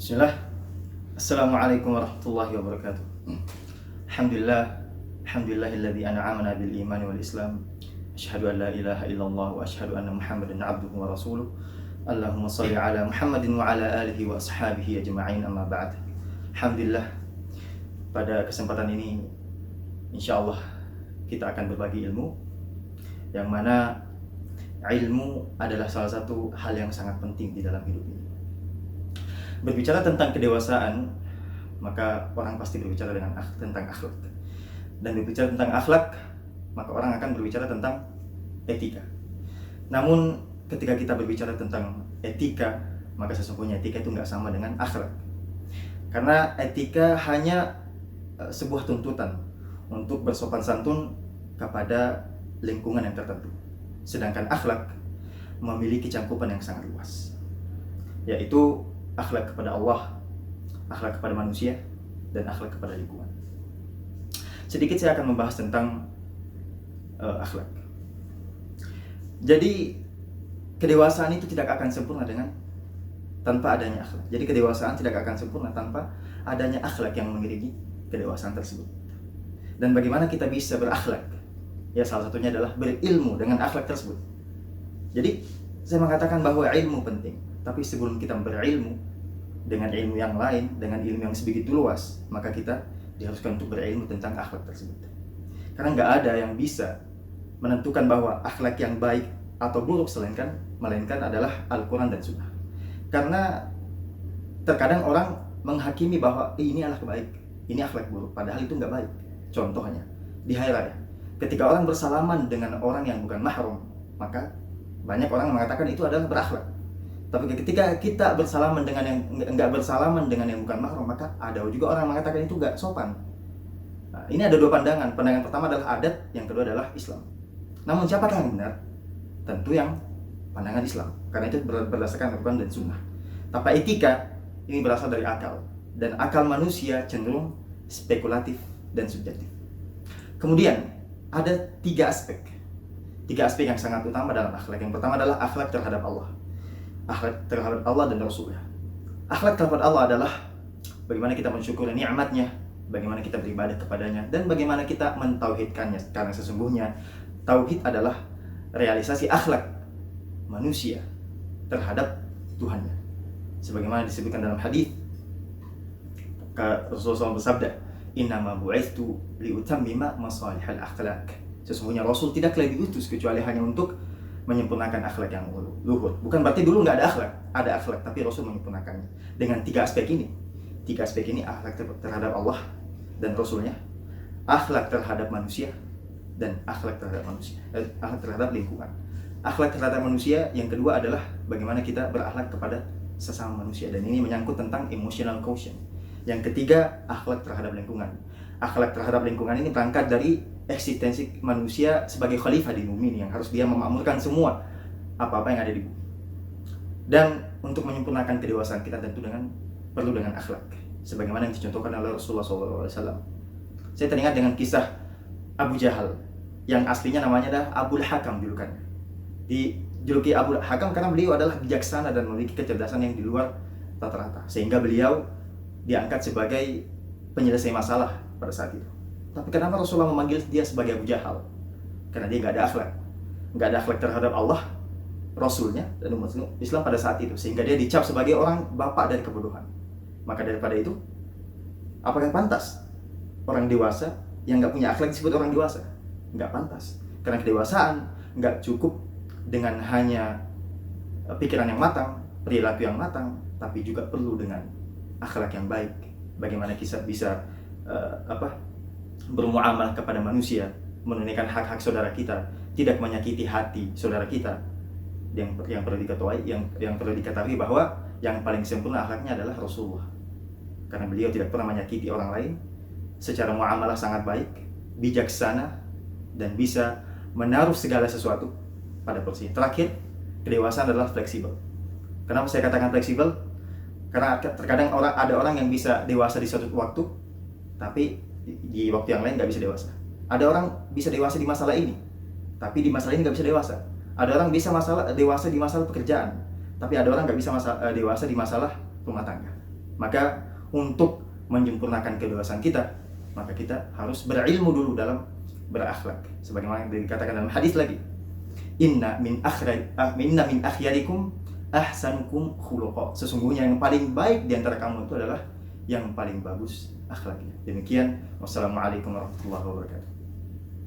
Bismillah. Assalamualaikum warahmatullahi wabarakatuh. Alhamdulillah. Alhamdulillahilladzi an'amana bil iman wal islam. Asyhadu an la ilaha illallah wa asyhadu anna Muhammadan abduhu wa rasuluh. Allahumma shalli ala Muhammadin wa ala alihi wa ashabihi ajma'in, amma ba'd. Alhamdulillah, pada kesempatan ini insyaallah kita akan berbagi ilmu, yang mana ilmu adalah salah satu hal yang sangat penting di dalam hidup ini. Berbicara tentang kedewasaan, maka orang pasti berbicara tentang akhlak. Dan berbicara tentang akhlak, maka orang akan berbicara tentang etika. Namun ketika kita berbicara tentang etika, maka sesungguhnya etika itu nggak sama dengan akhlak. Karena etika hanya sebuah tuntutan untuk bersopan santun kepada lingkungan yang tertentu. Sedangkan akhlak memiliki cangkupan yang sangat luas, yaitu akhlak kepada Allah, akhlak kepada manusia, dan akhlak kepada lingkungan. Sedikit saya akan membahas tentang akhlak. Jadi kedewasaan itu tidak akan sempurna tanpa adanya akhlak. Jadi kedewasaan tidak akan sempurna tanpa adanya akhlak yang mengiringi kedewasaan tersebut. Dan bagaimana kita bisa berakhlak? Ya, salah satunya adalah berilmu dengan akhlak tersebut. Jadi saya mengatakan bahwa ilmu penting, tapi sebelum kita berilmu dengan ilmu yang lain, dengan ilmu yang sebegitu luas, maka kita diharuskan untuk berilmu tentang akhlak tersebut. Karena nggak ada yang bisa menentukan bahwa akhlak yang baik atau buruk melainkan adalah Al-Quran dan Sunnah. Karena terkadang orang menghakimi bahwa ini akhlak baik, ini akhlak buruk, padahal itu nggak baik. Contohnya di hari raya, ketika orang bersalaman dengan orang yang bukan mahram, maka banyak orang mengatakan itu adalah berakhlak. Tapi ketika kita bersalaman dengan yang enggak bersalaman dengan yang bukan mahram, maka ada juga orang mengatakan itu enggak sopan. Nah, ini ada dua pandangan. Pandangan pertama adalah adat, yang kedua adalah Islam. Namun siapakah yang benar? Tentu yang pandangan Islam, karena itu berdasarkan Al-Quran dan Sunnah. Tapi etika ini berasal dari akal, dan akal manusia cenderung spekulatif dan subjektif. Kemudian ada tiga aspek yang sangat utama dalam akhlak. Yang pertama adalah akhlak terhadap Allah. Akhlak terhadap Allah dan Rasulnya. Akhlak terhadap Allah adalah bagaimana kita mensyukuri nikmatnya, bagaimana kita beribadah kepadanya, dan bagaimana kita mentauhidkannya. Karena sesungguhnya tauhid adalah realisasi akhlak manusia terhadap Tuhannya. Sebagaimana disebutkan dalam hadis, Rasulullah SAW bersabda, "Innama bu'itsu liutammima masalihal akhlak." Sesungguhnya Rasul tidaklah diutus kecuali hanya untuk menyempurnakan akhlak yang luhur. Bukan berarti dulu nggak ada akhlak, tapi Rasul menyempurnakannya dengan tiga aspek ini. Tiga aspek ini: akhlak terhadap Allah dan Rasulnya, akhlak terhadap manusia, dan akhlak terhadap lingkungan. Akhlak terhadap manusia yang kedua adalah bagaimana kita berakhlak kepada sesama manusia, dan ini menyangkut tentang emotional quotient. Yang ketiga, akhlak terhadap lingkungan. Akhlak terhadap lingkungan ini berangkat dari eksistensi manusia sebagai khalifah di bumi ini, yang harus dia memakmurkan semua apa-apa yang ada di bumi. Dan untuk menyempurnakan kedewasaan kita tentu perlu dengan akhlak, sebagaimana yang dicontohkan oleh Rasulullah SAW. Saya teringat dengan kisah Abu Jahal, yang aslinya namanya adalah Abul Hakam julukannya. Dijuluki Abul Hakam karena beliau adalah bijaksana dan memiliki kecerdasan yang di luar rata-rata, sehingga beliau diangkat sebagai penyelesai masalah pada saat itu. Tapi kenapa Rasulullah memanggil dia sebagai Abu Jahal? Karena dia nggak ada akhlak. Nggak ada akhlak terhadap Allah, Rasulnya, dan umat Islam pada saat itu. Sehingga dia dicap sebagai orang bapak dari kebodohan. Maka daripada itu, apakah pantas orang dewasa yang nggak punya akhlak disebut orang dewasa? Nggak pantas. Karena kedewasaan nggak cukup dengan hanya pikiran yang matang, perilaku yang matang, tapi juga perlu dengan akhlak yang baik. Bagaimana kita bisa bermuamalah kepada manusia, menunaikan hak-hak saudara kita, tidak menyakiti hati saudara kita. Yang perlu diketahui bahwa yang paling sempurna akhlaknya adalah Rasulullah, karena beliau tidak pernah menyakiti orang lain, secara muamalah sangat baik, bijaksana, dan bisa menaruh segala sesuatu pada porsinya. Terakhir, kedewasaan adalah fleksibel. Kenapa saya katakan fleksibel? Karena terkadang ada orang yang bisa dewasa di suatu waktu, tapi di waktu yang lain nggak bisa dewasa. Ada orang bisa dewasa di masalah ini, tapi di masalah ini nggak bisa dewasa. Ada orang bisa dewasa di masalah pekerjaan, tapi ada orang nggak bisa dewasa di masalah rumah tangga. Maka untuk menyempurnakan kedewasaan kita, maka kita harus berilmu dulu dalam berakhlak. Sebagaimana yang dikatakan dalam hadis lagi, inna min akhyarikum ahsanukum khuluqa. Sesungguhnya yang paling baik di antara kamu itu adalah yang paling bagus akhlaknya. Demikian, wassalamualaikum warahmatullahi wabarakatuh.